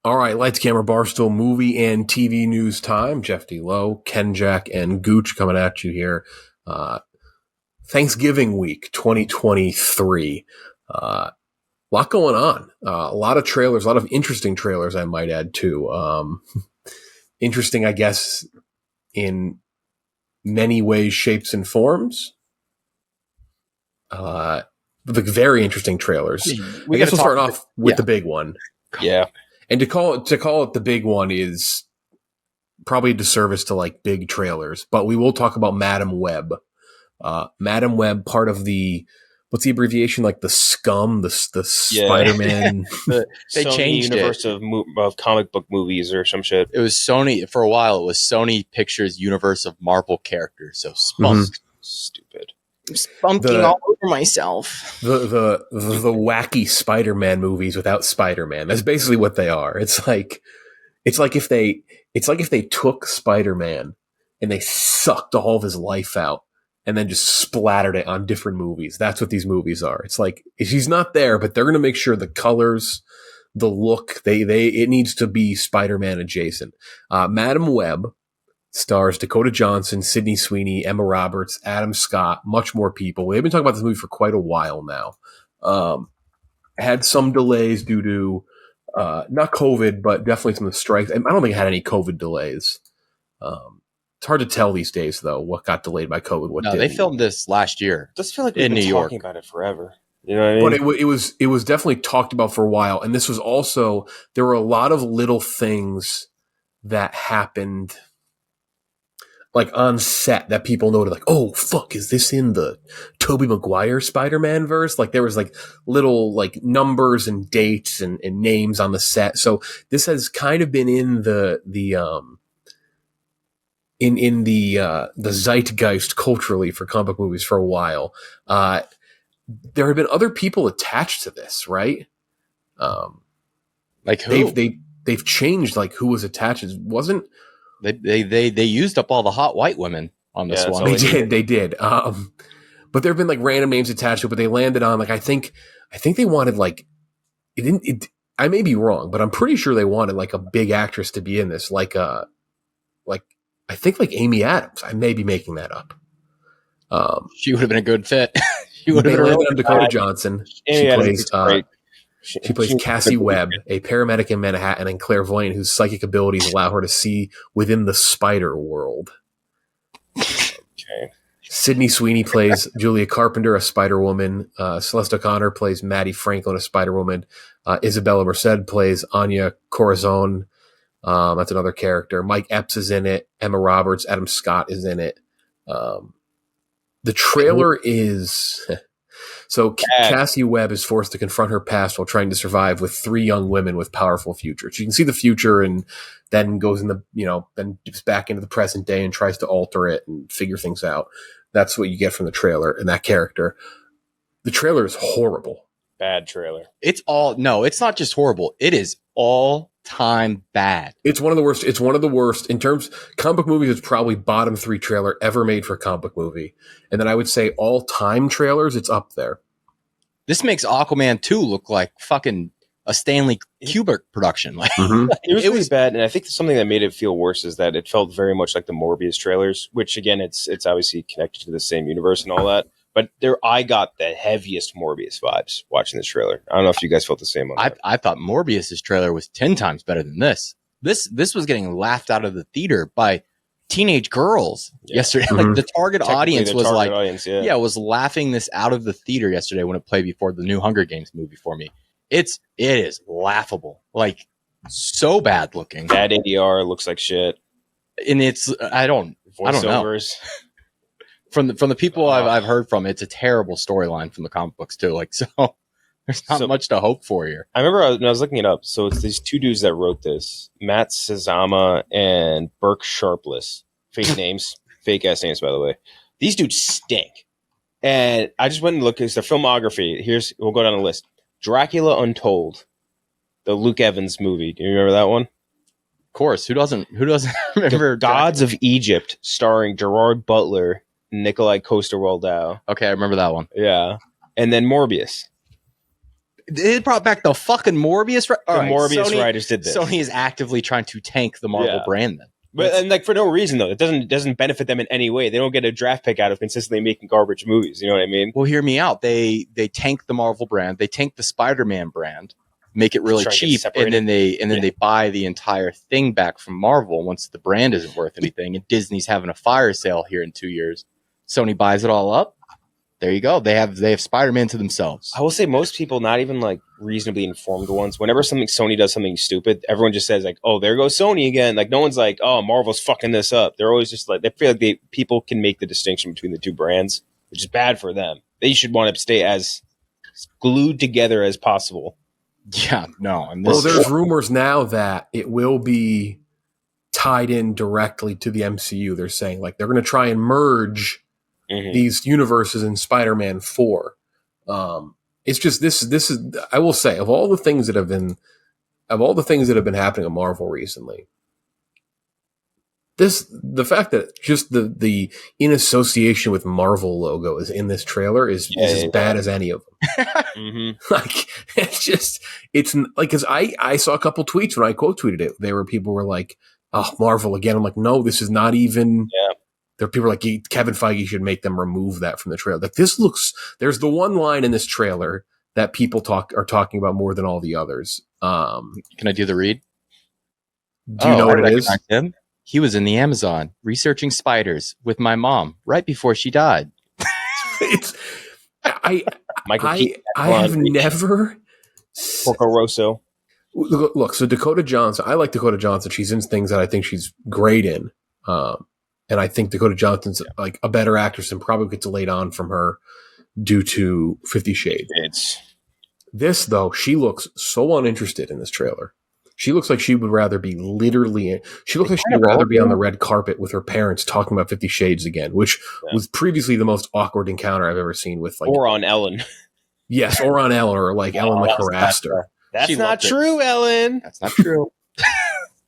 All right, lights, camera, Barstool movie and TV news time. Jeff D. Lowe, Ken Jack, and Gooch coming at you here. Thanksgiving week 2023. Lot going on. A lot of trailers, a lot of interesting trailers, I might add, too. Interesting, I guess, in many ways, shapes, and forms. Very interesting trailers. I guess we'll start off with the big one. Yeah. And to call it the big one is probably a disservice to like big trailers, but we will talk about Madam Web. Madam Web, part of the, what's the abbreviation? Like the Scum, the Spider-Man. They changed universe of comic book movies or some shit. It was Sony for a while. It was Sony Pictures universe of Marvel characters. So Spunk. Stupid. Spunking all over myself. The wacky Spider-Man movies without Spider-Man. That's basically what they are. It's like if they took Spider-Man and they sucked all of his life out and then just splattered it on different movies. That's what these movies are. It's like he's not there, but they're going to make sure the colors, the look, it needs to be Spider-Man adjacent. Madam Web stars Dakota Johnson, Sydney Sweeney, Emma Roberts, Adam Scott, much more people. They've been talking about this movie for quite a while now. Had some delays due to not COVID, but definitely some of the strikes. I don't think it had any COVID delays. It's hard to tell these days, though, what got delayed by COVID. What didn't. They filmed this last year. It does feel like we've been talking about it forever. You know what I mean? But it was definitely talked about for a while. And this was also, there were a lot of little things that happened like on set that people noted, like, oh, fuck, is this in the Tobey Maguire Spider-Man verse? Like there was like little like numbers and dates and names on the set. So this has kind of been in the zeitgeist culturally for comic movies for a while. There have been other people attached to this, right? Like who? They've changed like who was attached. It wasn't. They used up all the hot white women on this one. They did. But there have been like random names attached to it, but they landed on like, I think they wanted like, I may be wrong, but I'm pretty sure they wanted like a big actress to be in this. I think like Amy Adams. I may be making that up. She would have been a good fit. They landed on Dakota Johnson. She plays Cassie Webb, a paramedic in Manhattan and clairvoyant whose psychic abilities allow her to see within the spider world. Okay. Sydney Sweeney plays Julia Carpenter, a Spider-Woman. Celeste O'Connor plays Maddie Franklin, a Spider-Woman. Isabella Merced plays Anya Corazon. That's another character. Mike Epps is in it. Emma Roberts, Adam Scott is in it. The trailer is... So Cassie Webb is forced to confront her past while trying to survive with three young women with powerful futures. She can see the future and then goes in then dips back into the present day and tries to alter it and figure things out. That's what you get from the trailer and that character. The trailer is horrible. Bad trailer. It's not just horrible. It is all time bad. It's one of the worst. It's one of the worst in terms comic book movies. It's probably bottom 3 trailer ever made for a comic book movie. And then I would say all time trailers, it's up there. This makes Aquaman 2 look like fucking a Stanley Kubrick production. Like it was really bad. And I think something that made it feel worse is that it felt very much like the Morbius trailers, which again, it's obviously connected to the same universe and all that. But I got the heaviest Morbius vibes watching this trailer. I don't know if you guys felt the same on that. I thought Morbius's trailer was 10 times better than this. This was getting laughed out of the theater by teenage girls yesterday. Like the target audience was was laughing this out of the theater yesterday when it played before the new Hunger Games movie for me. It is laughable. Like so bad looking. Bad ADR, looks like shit. And I don't know. From the people I've heard from, it's a terrible storyline from the comic books too. Like, so there's not much to hope for here. I remember when I was looking it up. So it's these two dudes that wrote this, Matt Sazama and Burke Sharpless. Fake names, fake ass names, by the way. These dudes stink. And I just went and looked at their filmography. We'll go down the list. Dracula Untold, the Luke Evans movie. Do you remember that one? Of course. Who doesn't remember? The Gods of Egypt, starring Gerard Butler, Nikolai Coster-Waldau. Okay, I remember that one. Yeah. And then Morbius. They brought back the fucking Morbius. Morbius writers did this. Sony is actively trying to tank the Marvel brand then. But and like for no reason though, it doesn't benefit them in any way. They don't get a draft pick out of consistently making garbage movies. You know what I mean? Well, hear me out. They tank the Marvel brand. They tank the Spider-Man brand, make it really cheap, and then they buy the entire thing back from Marvel once the brand isn't worth anything. And Disney's having a fire sale here in 2 years. Sony buys it all up. There you go. They have Spider-Man to themselves. I will say most people, not even like reasonably informed ones, whenever Sony does something stupid, everyone just says like, "Oh, there goes Sony again." Like no one's like, "Oh, Marvel's fucking this up." They're always just like, they feel like people can make the distinction between the two brands, which is bad for them. They should want to stay as glued together as possible. Yeah, no. Well, there's rumors now that it will be tied in directly to the MCU. They're saying like they're going to try and merge these universes in Spider-Man 4. It's just this is, I will say, of all the things that have been happening at Marvel recently, the fact that just the in association with Marvel logo is in this trailer is as bad as any of them. Like it's like, cause I saw a couple tweets when I quote tweeted it. People were like, "Oh, Marvel again." I'm like, no, this is not even. Yeah. There are people like Kevin Feige should make them remove that from the trailer. Like there's the one line in this trailer that people are talking about more than all the others. Can I do the read? Do you know what it is? Him? He was in the Amazon researching spiders with my mom right before she died. I have never. Porco Rosso. Look, so Dakota Johnson, I like Dakota Johnson. She's in things that I think she's great in. And I think Dakota Johnson's like a better actress and probably gets delayed on from her due to 50 Shades. This, though, she looks so uninterested in this trailer. She looks like she would rather be she looks like she would rather be on the red carpet with her parents talking about 50 Shades again, which was previously the most awkward encounter I've ever seen with or on Ellen. Yes, or on Ellen, or like Ellen like harassed her. That's not true, Ellen. That's not true.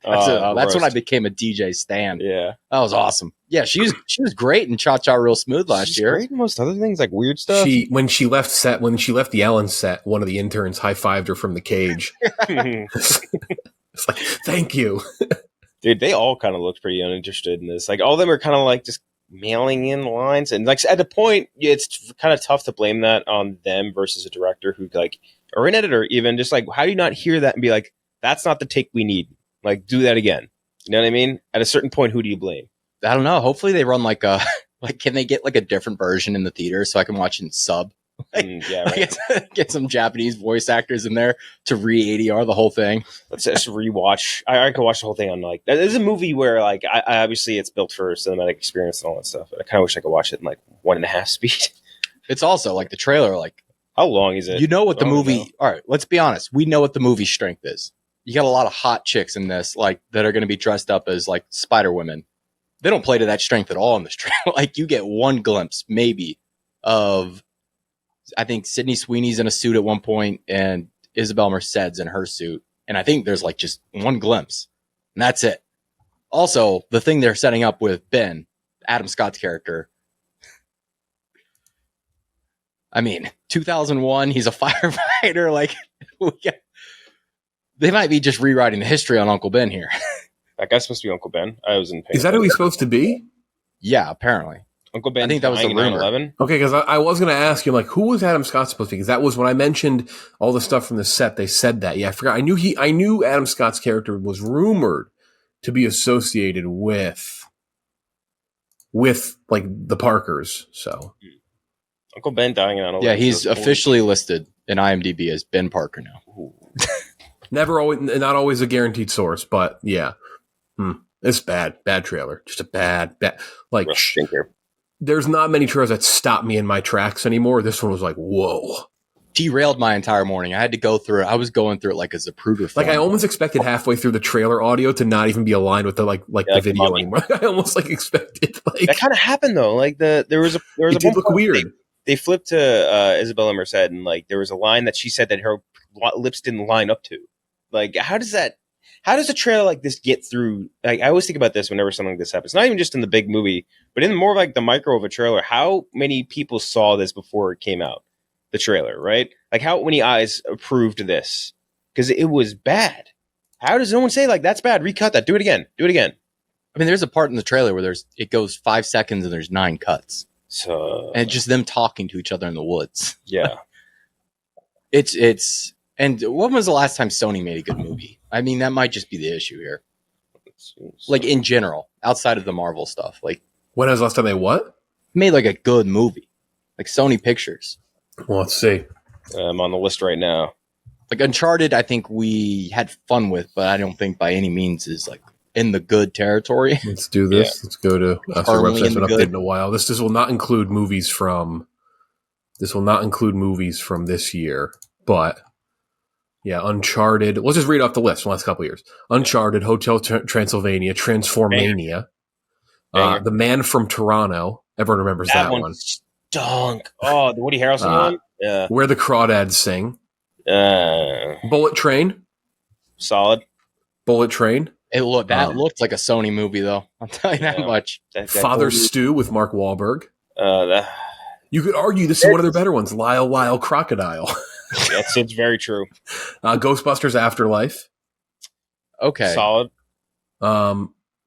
That's when I became a DJ stan. Yeah, that was awesome. Yeah, she was great in Cha Cha Real Smooth last year. Great in most other things, like weird stuff. When she left the Ellen set, one of the interns high fived her from the cage. It's like, thank you, dude. They all kind of looked pretty uninterested in this. Like all of them are kind of like just mailing in lines, and like at the point, it's kind of tough to blame that on them versus a director who like or an editor even just like, how do you not hear that and be like, that's not the take we need. Like, do that again. You know what I mean? At a certain point, who do you blame? I don't know. Hopefully they run like can they get like a different version in the theater so I can watch it in sub? Right. Get some Japanese voice actors in there to re-ADR the whole thing. Let's just rewatch. I could watch the whole thing on like, there's a movie where like, I obviously it's built for cinematic experience and all that stuff, but I kind of wish I could watch it in like 1.5 speed. It's also like the trailer, like. How long is it? You know what the movie, all right, let's be honest. We know what the movie's strength is. You got a lot of hot chicks in this, like that are going to be dressed up as like Spider Women. They don't play to that strength at all in this trailer. Like you get one glimpse, maybe, of I think Sydney Sweeney's in a suit at one point, and Isabel Merced's in her suit, and I think there's like just one glimpse, and that's it. Also, the thing they're setting up with Ben, Adam Scott's character. I mean, 2001, he's a firefighter. Like, they might be just rewriting the history on Uncle Ben here. That guy's supposed to be Uncle Ben. I was in pain. Is that who he's supposed to be? Yeah, apparently. Uncle Ben. I think that was the rumor. 9/11. Okay, because I was going to ask you, like, who was Adam Scott supposed to be? Because that was when I mentioned all the stuff from the set. They said that. Yeah, I forgot. I knew Adam Scott's character was rumored to be associated with like the Parkers. So. Uncle Ben dying in 9/11. Yeah, he's officially listed in IMDb as Ben Parker now. Not always a guaranteed source, but yeah. It's bad trailer. Just a bad, like, there's not many trailers that stop me in my tracks anymore. This one was like, whoa. Derailed my entire morning. I had to go through it. I was going through it like a Zapruder film. Like I almost expected halfway through the trailer audio to not even be aligned with the the video anymore. I almost like expected that kind of happened though. Like there was a did look weird. They flipped to Isabella Merced, and like there was a line that she said that her lips didn't line up to. Like, how does a trailer like this get through? Like, I always think about this whenever something like this happens. Not even just in the big movie, but in more of like the micro of a trailer. How many people saw this before it came out? the trailer, right? Like, how many eyes approved this? Because it was bad. How does no one say, like, that's bad, recut that, do it again, do it again? I mean, there's a part in the trailer where it goes 5 seconds and there's 9 cuts. So, and it's just them talking to each other in the woods. Yeah. And when was the last time Sony made a good movie? I mean, that might just be the issue here. Like, in general, outside of the Marvel stuff. Like, when was the last time they what? Made like a good movie. Like Sony Pictures. Well, let's see. I'm on the list right now. Like Uncharted, I think we had fun with, but I don't think by any means is like in the good territory. Let's do this. Yeah. Let's go to our website's been updated in a while. This will not include movies from this year, but yeah, Uncharted. Let's just read off the list from the last couple of years. Uncharted, Hotel Transylvania, Transformania, The Man from Toronto. Everyone remembers that one. Stunk. Oh, the Woody Harrelson one? Yeah. Where the Crawdads Sing. Bullet Train. Solid. Bullet Train. That looked like a Sony movie, though. I'll tell you that much. Father Stew with Mark Wahlberg. You could argue this is one of their better ones. Lyle Crocodile. It's very true. Ghostbusters Afterlife. Okay. Solid.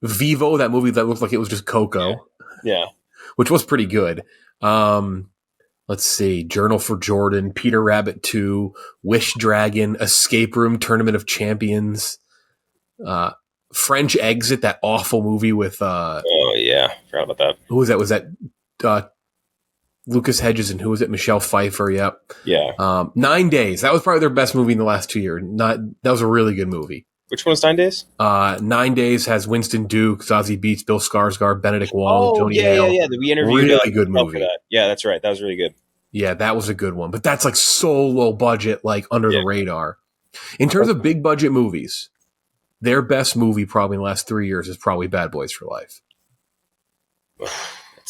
Vivo, that movie that looked like it was just Coco. Yeah. Which was pretty good. Let's see. Journal for Jordan, Peter Rabbit 2, Wish Dragon, Escape Room, Tournament of Champions, French Exit, that awful movie with oh yeah, forgot about that. Who was that? Was that Lucas Hedges and who was it? Michelle Pfeiffer, yep. Yeah. 9 Days. That was probably their best movie in the last 2 years. That was a really good movie. Which one was 9 Days? 9 Days has Winston Duke, Zazie Beetz, Bill Skarsgård, Benedict Wong, Tony Hale. Yeah. We interviewed really good movie. That. Yeah, that's right. That was really good. Yeah, that was a good one. But that's like so low budget, like under the radar. In terms of big budget movies, their best movie probably in the last 3 years is probably Bad Boys for Life.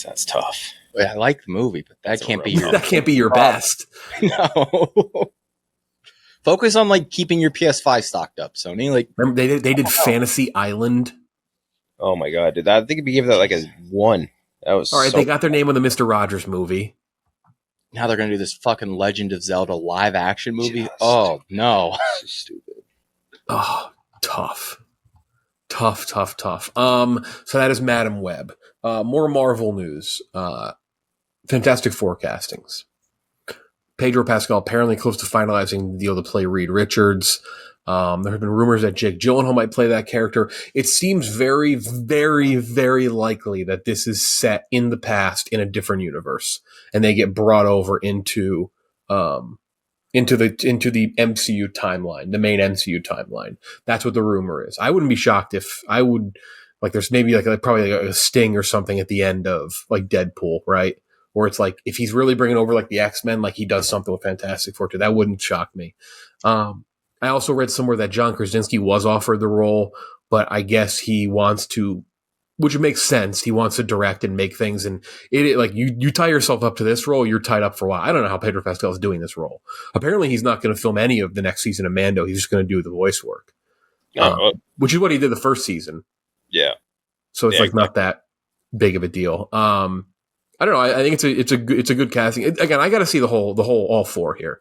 That's tough. I like the movie, but that can't be your best. No. Focus on like keeping your PS5 stocked up, Sony. Like, remember they did Fantasy Island. Oh my god, dude! I think we gave that like a 1. That was all right. They got their name on the Mr. Rogers movie. Now they're gonna do this fucking Legend of Zelda live action movie. Oh no, so stupid. Oh, tough. So that is Madam Web. More Marvel news. Fantastic forecastings. Pedro Pascal apparently close to finalizing the deal to play Reed Richards. There have been rumors that Jake Gyllenhaal might play that character. It seems very, very, very likely that this is set in the past in a different universe, and they get brought over into the MCU timeline, the main MCU timeline. That's what the rumor is. I wouldn't be shocked if there's maybe probably a sting or something at the end of like Deadpool, right? Or it's like, if he's really bringing over like the X-Men, like he does something with Fantastic Four too, that wouldn't shock me. I also read somewhere that John Krasinski was offered the role, but I guess he wants to, which makes sense. He wants to direct and make things, and it like you tie yourself up to this role, you're tied up for a while. I don't know how Pedro Pascal is doing this role. Apparently, he's not going to film any of the next season of Mando. He's just going to do the voice work, which is what he did the first season. Yeah. So it's not that big of a deal. I don't know. I think it's a good casting. Again, I got to see the whole all 4 here.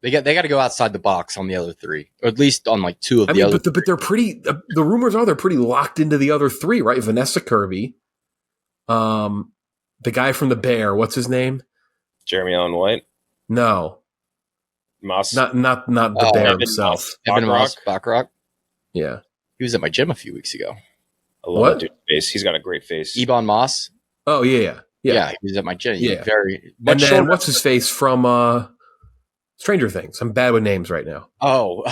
They got to go outside the box on the other 3, or at least on like 2 of the other. But they're pretty. The rumors are they're pretty locked into the other 3, right? Vanessa Kirby, the guy from The Bear. What's his name? Jeremy Allen White. No, Moss. Not the Bear himself. Evan Moss Baccarat. Yeah, he was at my gym a few weeks ago. I love that dude's face. He's got a great face. Ebon Moss. Oh yeah. He was at my gym. Yeah, very. And then what's his face from Stranger Things? I'm bad with names right now. Oh,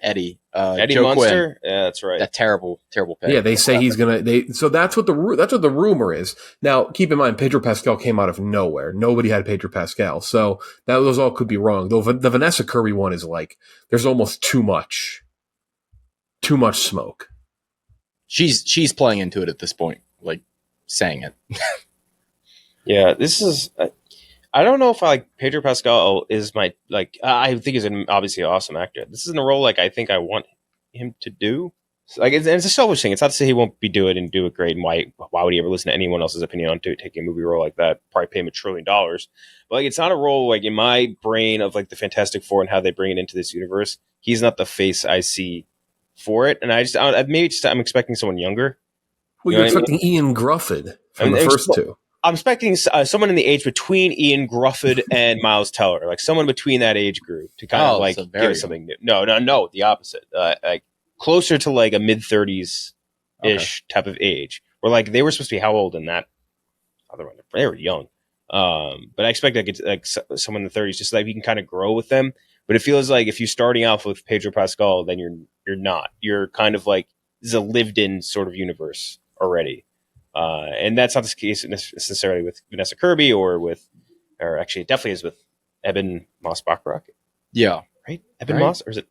Eddie. Eddie Joe Munster. Quinn. Yeah, that's right. That terrible pick. Yeah, they say he's gonna. So that's what the rumor is. Now, keep in mind, Pedro Pascal came out of nowhere. Nobody had Pedro Pascal, so those all could be wrong. Though the Vanessa Kirby one is like, there's almost too much smoke. She's playing into it at this point, like saying it. Yeah, this is. I don't know if I like Pedro Pascal is my I think he's obviously an awesome actor. This isn't a role like I think I want him to do. Like it's a selfish thing. It's not to say he won't do it great, and why would he ever listen to anyone else's opinion on taking a movie role like that? Probably pay him $1 trillion. But like, it's not a role like in my brain of like the Fantastic Four and how they bring it into this universe. He's not the face I see for it, and I'm expecting someone younger. Well, you're expecting Ian Grufford from the first two. I'm expecting someone in the age between Ian Grufford and Miles Teller, like someone between that age group to kind of like give us something new. No, the opposite. Like closer to like a mid-30s ish type of age, where like they were supposed to be how old in that other one? They were young. But I expect like someone in the 30s, just so that you can kind of grow with them. But it feels like if you're starting off with Pedro Pascal, then you're not. You're kind of like, this is a lived-in sort of universe already. And that's not the case necessarily with Vanessa Kirby or actually it definitely is with Eben Moss-Bachrach. Yeah. Right? Eben Moss? Or is it?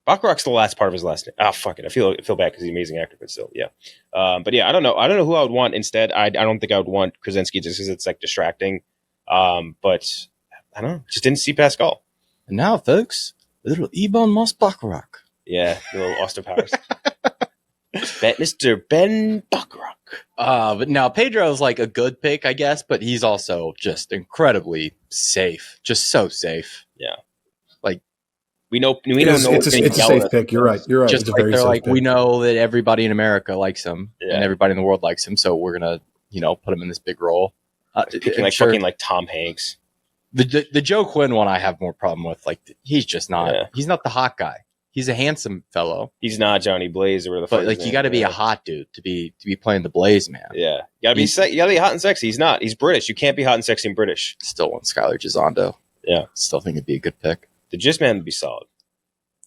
Bachrach's the last part of his last name. Oh, fuck it. I feel bad because he's an amazing actor, but still, yeah. But yeah, I don't know. I don't know who I would want instead. I don't think I would want Krasinski just because it's like distracting. But I don't know. Just didn't see Pascal. And now, folks, a little Eben Moss-Bachrach. Yeah, the little Austin Powers. Mr. Ben Bachrach. But now Pedro's like a good pick, I guess, but he's also just incredibly safe. Just so safe. Yeah. Like we don't know. It's a safe pick. You're right. Just like they're like, we know that everybody in America likes him and everybody in the world likes him, so we're gonna, put him in this big role. Picking like fucking like Tom Hanks. The Joe Quinn one I have more problem with. Like he's just not. Yeah. He's not the hot guy. He's a handsome fellow. He's not Johnny Blaze or the fuck. But like you got to be a hot dude to be playing the Blaze man. Yeah, you gotta be hot and sexy. He's not. He's British. You can't be hot and sexy and British. Still want Skylar Gisondo. Yeah, still think it'd be a good pick. The Gist Man would be solid.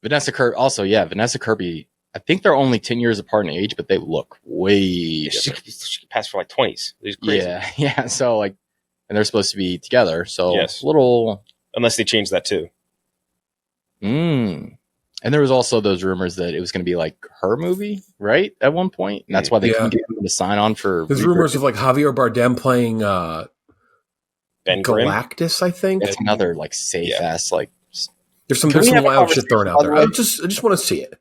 Vanessa Kirby also. Yeah, Vanessa Kirby. I think they're only 10 years apart in age, but they look way. She could pass for like 20s. It's crazy. Yeah. So like, and they're supposed to be together. So yes. Little. Unless they change that too. And there was also those rumors that it was going to be like her movie, right? At one point. And that's why they couldn't get him to sign on for. There's rumors of like Javier Bardem playing Ben Galactus, I think. That's another like safe ass like. There's some wild shit thrown out there. I just want to see it.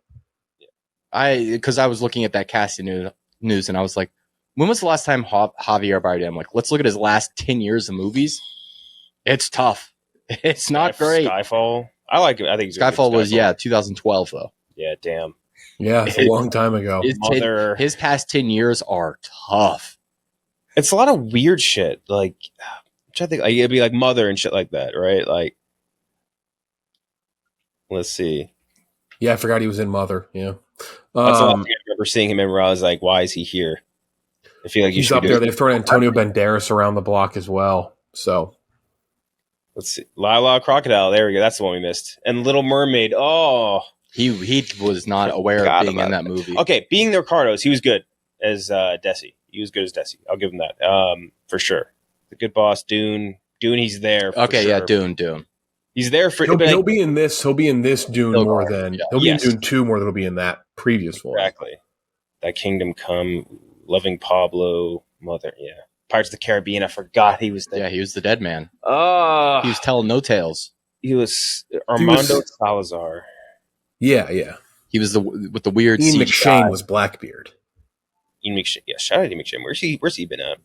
Because I was looking at that casting news and I was like, when was the last time Javier Bardem? Like, let's look at his last 10 years of movies. It's tough. It's not great. Skyfall. I like it. I think Skyfall was 2012 though. Yeah, damn. Yeah, it's a long time ago. His past 10 years are tough. It's a lot of weird shit. Like, I'm trying to think. Like, it'd be like Mother and shit like that, right? Like, let's see. Yeah, I forgot he was in Mother. Yeah, that's the last thing I remember seeing him in. Where I was like, why is he here? I feel like he's up there. They've thrown Antonio Banderas around the block as well. So. Let's see. Lila Crocodile. There we go. That's the one we missed. And Little Mermaid. Oh. He was not aware of being in that movie. Okay. Being the Ricardos, he was good as Desi. He was good as Desi. I'll give him that. For sure. The Good Boss, Dune. He's there. Okay, sure. Yeah, Dune. He's there for. He'll be in this. He'll be in this Dune more than he'll be in Dune 2 more than he'll be in that previous one. Exactly. That Kingdom Come, Loving Pablo, Mother. Yeah. Pirates of the Caribbean. I forgot he was there. Yeah, he was the dead man. He was telling no tales. He was Armando Salazar. Yeah. He was with the weird. Ian McShane was Blackbeard. Ian McShane. Yeah, shout out to Ian McShane. Where's he been at?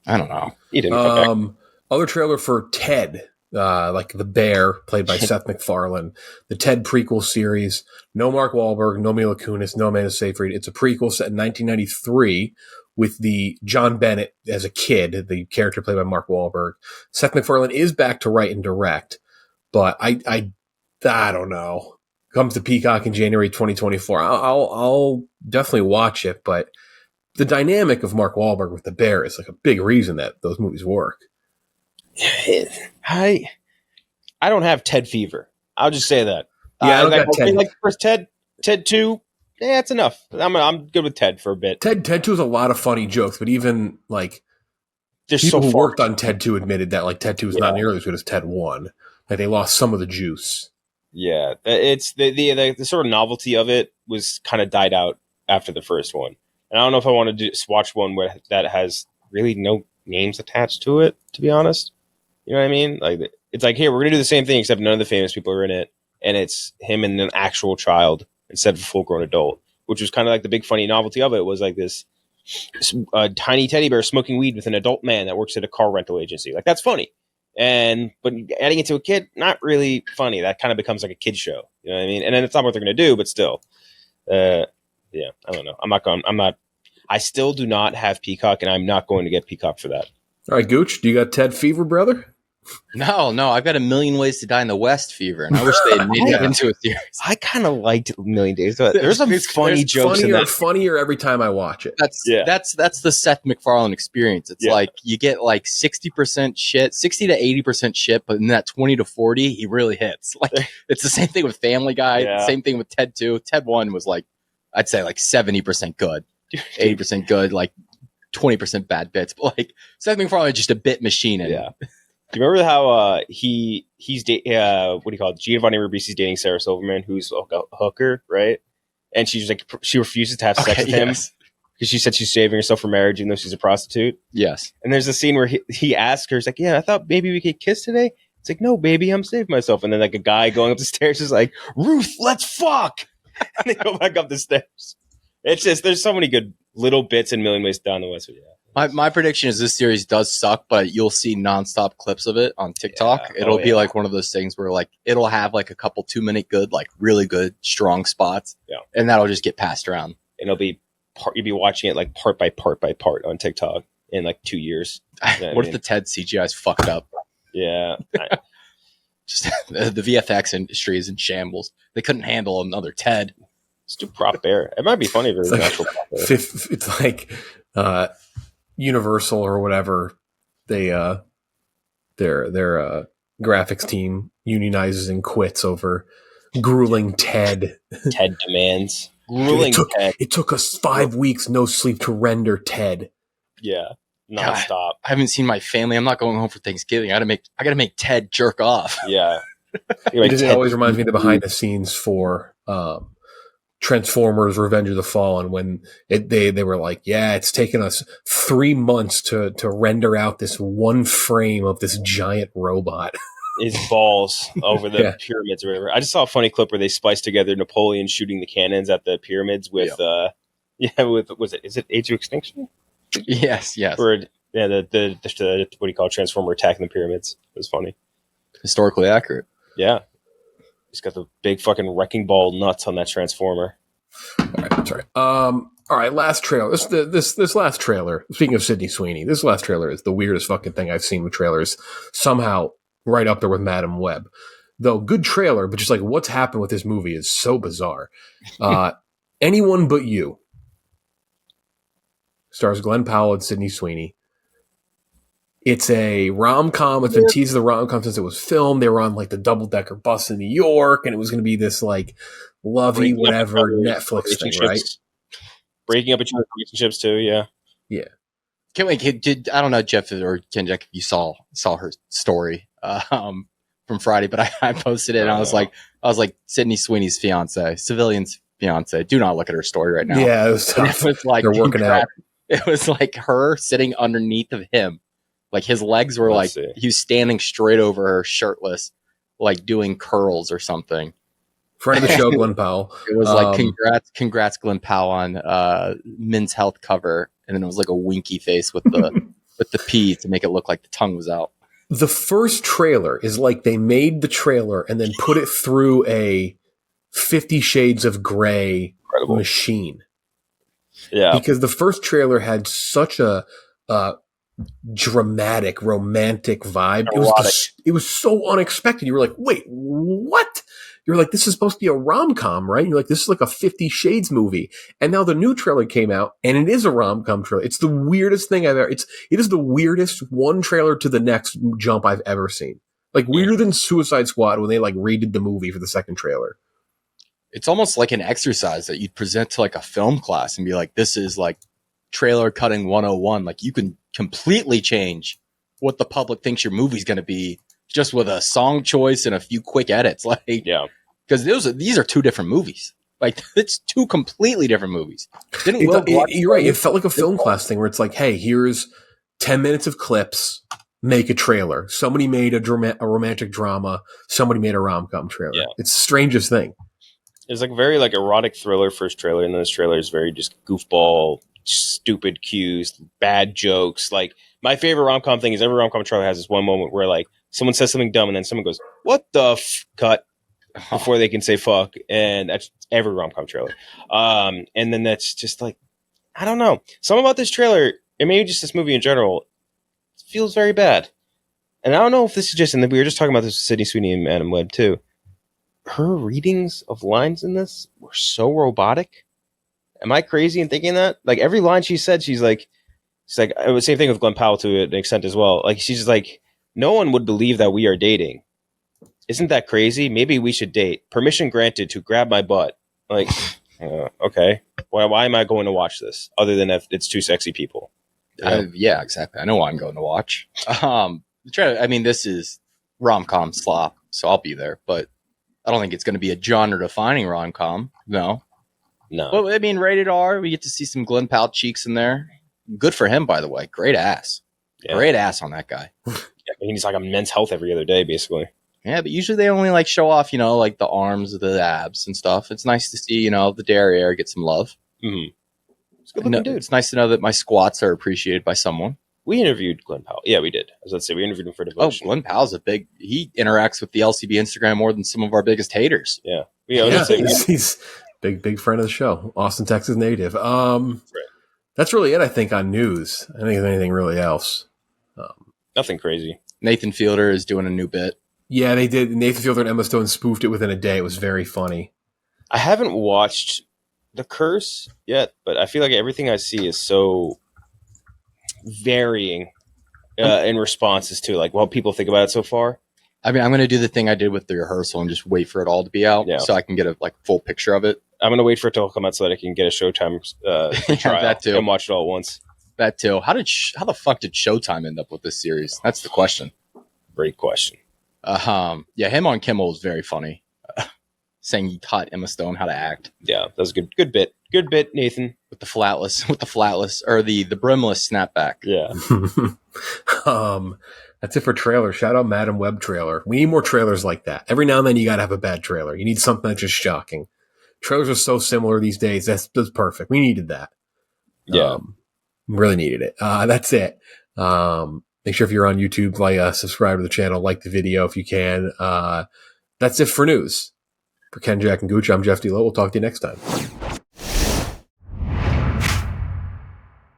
I don't know. He didn't come back. Other trailer for Ted, like the bear played by Seth MacFarlane. The Ted prequel series. No Mark Wahlberg, no Mila Kunis, no Amanda Seyfried. It's a prequel set in 1993. With the John Bennett as a kid, the character played by Mark Wahlberg. Seth MacFarlane is back to write and direct, but I don't know. Comes to Peacock in January 2024. I'll definitely watch it, but the dynamic of Mark Wahlberg with the bear is like a big reason that those movies work. I don't have Ted fever. I'll just say that. Yeah, I don't got Ted. Like the first Ted 2. Yeah, it's enough. I'm good with Ted for a bit. Ted 2 has a lot of funny jokes, but even like people who worked on Ted 2 admitted that like Ted 2 is not nearly as good as Ted 1. Like they lost some of the juice. Yeah, it's the sort of novelty of it was kind of died out after the first one. And I don't know if I want to watch one where that has really no names attached to it. To be honest, you know what I mean? Like it's like, here we're gonna do the same thing except none of the famous people are in it, and it's him and an actual child instead of a full-grown adult. which was kind of like the big funny novelty of it was like this tiny teddy bear smoking weed with an adult man that works at a car rental agency. Like that's funny. But adding it to a kid, not really funny. That kind of becomes like a kid show. You know what I mean? And then it's not what they're going to do, but still, I don't know. I still do not have Peacock, and I'm not going to get Peacock for that. All right, Gooch, do you got Ted fever, brother? No, I've got A Million Ways to Die in the West fever, and I wish they had made that into a series. I kind of liked A Million Days. There's some funny jokes in that. Funnier every time I watch it. That's the Seth MacFarlane experience. It's like you get like 60% shit, 60 to 80% shit, but in that 20 to 40, he really hits. Like it's the same thing with Family Guy, same thing with Ted 2. Ted 1 was like, I'd say like 70% good, 80% good, like 20% bad bits, but like Seth MacFarlane is just a bit machine. Do you remember how he's what do you call it? Giovanni Ribisi's dating Sarah Silverman, who's a hooker, right? And she's like, she refuses to have sex with him because she said she's saving herself for marriage, even though she's a prostitute. Yes. And there's a scene where he asks her, he's like, "Yeah, I thought maybe we could kiss today." It's like, "No, baby, I'm saving myself." And then like a guy going up the stairs is like, "Ruth, let's fuck." And they go back up the stairs. It's just there's so many good little bits in Million Ways Down the West. My prediction is this series does suck, but you'll see nonstop clips of it on TikTok. It'll be like one of those things where like it'll have like a couple 2-minute good, like really good, strong spots. Yeah. And that'll just get passed around. And it'll be you'll be watching it like part by part by part on TikTok in like 2 years. What if the Ted CGI is fucked up? Yeah. Just the VFX industry is in shambles. They couldn't handle another Ted. It's too prop bear. It might be funny if it was natural prop bear. It's like Universal or whatever, their graphics team unionizes and quits over grueling Ted. Ted demands. Grueling Ted. It took us 5 weeks, no sleep, to render Ted. Yeah, nonstop. God, I haven't seen my family. I'm not going home for Thanksgiving. I gotta make Ted jerk off. Yeah, it always reminds me of the behind the scenes for Transformers Revenge of the Fallen when they were like, yeah, it's taken us 3 months to render out this one frame of this giant robot. His balls over the pyramids or whatever. I just saw a funny clip where they spliced together Napoleon shooting the cannons at the pyramids with is it Age of Extinction? Yes. Or the what do you call it, Transformer attacking the pyramids. It was funny. Historically accurate. Yeah. He's got the big fucking wrecking ball nuts on that Transformer. All right, that's right. All right, last trailer. This last trailer. Speaking of Sydney Sweeney, this last trailer is the weirdest fucking thing I've seen with trailers. Somehow, right up there with Madam Web. Though good trailer, but just like what's happened with this movie is so bizarre. Anyone But You stars Glenn Powell and Sydney Sweeney. It's a rom-com. It's been teased as a rom-com since it was filmed. They were on like the double-decker bus in New York, and it was going to be this like lovey whatever Netflix thing, right? Breaking up between relationships too, yeah. Yeah. I don't know, Jeff or Ken Jack, if you saw her story from Friday, but I posted it and I was like, Sydney Sweeney's fiance, civilian's fiance. Do not look at her story right now. Yeah, it was tough. It was like they're working out. It was like her sitting underneath of him. Like his legs were he was standing straight over her, shirtless, like doing curls or something. Friend of the show, Glenn Powell. It was like congrats, Glenn Powell on Men's Health cover, and then it was like a winky face with the P to make it look like the tongue was out. The first trailer is like they made the trailer and then put it through a 50 Shades of Grey machine. Yeah, because the first trailer had such a dramatic, romantic vibe. It was so unexpected. You were like, wait, what? You're like, this is supposed to be a rom-com, right? You're like, this is like a 50 Shades movie. And now the new trailer came out and it is a rom-com trailer. It's the weirdest thing I've ever, it is the weirdest one trailer to the next jump I've ever seen. Like weirder than Suicide Squad when they like redid the movie for the second trailer. It's almost like an exercise that you'd present to like a film class and be like, this is like trailer cutting 101. Like you can completely change what the public thinks your movie's going to be just with a song choice and a few quick edits. Like, yeah, because these are two different movies. Like it's two completely different movies. You're right. It felt like a film class thing where it's like, hey, here's 10 minutes of clips. Make a trailer. Somebody made a romantic drama. Somebody made a rom-com trailer. Yeah. It's the strangest thing. It's like very like erotic thriller first trailer, and then this trailer is very just goofball, stupid cues, bad jokes. Like my favorite rom-com thing is every rom-com trailer has this one moment where like someone says something dumb and then someone goes, "What the cut?" before they can say fuck, and that's every rom-com trailer. And then that's just like, I don't know. Something about this trailer, and maybe just this movie in general, feels very bad. And I don't know if this is just, and we were just talking about this with Sydney Sweeney and Adam Webb too. Her readings of lines in this were so robotic. Am I crazy in thinking that? Like every line she said, she's like, it was the same thing with Glenn Powell to an extent as well. Like she's just like, no one would believe that we are dating. Isn't that crazy? Maybe we should date. Permission granted to grab my butt. Like, okay. Why am I going to watch this other than if it's two sexy people? Yeah, exactly. I know why I'm going to watch. I mean, this is rom-com slop, so I'll be there, but I don't think it's going to be a genre-defining rom-com. No. But, I mean, rated R, we get to see some Glenn Powell cheeks in there. Good for him, by the way. Great ass. Yeah. Great ass on that guy. Yeah, I mean, he's like on Men's Health every other day, basically. Yeah, but usually they only like show off, like the arms, the abs and stuff. It's nice to see, the derriere get some love. Mm-hmm. It's a good looking dude. It's nice to know that my squats are appreciated by someone. We interviewed Glenn Powell. Yeah, we did. I was about to say, we interviewed him for Devotion. Oh, Glenn Powell's he interacts with the LCB Instagram more than some of our biggest haters. Yeah. He's big friend of the show. Austin, Texas native. Right. That's really it, I think, on news. I don't think there's anything really else. Nothing crazy. Nathan Fielder is doing a new bit. Yeah, they did. Nathan Fielder and Emma Stone spoofed it within a day. It was very funny. I haven't watched The Curse yet, but I feel like everything I see is so varying in responses to like what people think about it so far. I mean, I'm going to do the thing I did with the rehearsal and just wait for it all to be out so I can get a full picture of it. I'm going to wait for it to all come out so that I can get a Showtime trial that too. And watch it all at once. That too. How the fuck did Showtime end up with this series? That's the question. Great question. Yeah, him on Kimmel was very funny. Saying he taught Emma Stone how to act. Yeah, that was a good bit. Good bit, Nathan. With the flatless or the brimless snapback. Yeah. That's it for trailers. Shout out Madam Web trailer. We need more trailers like that. Every now and then you gotta have a bad trailer. You need something that's just shocking. Trailers are so similar these days. That's perfect. We needed that. Yeah. Really needed it. That's it. Make sure if you're on YouTube, subscribe to the channel, like the video if you can. That's it for news. For Ken, Jack, and Gooch, I'm Jeff D. Lowe. We'll talk to you next time.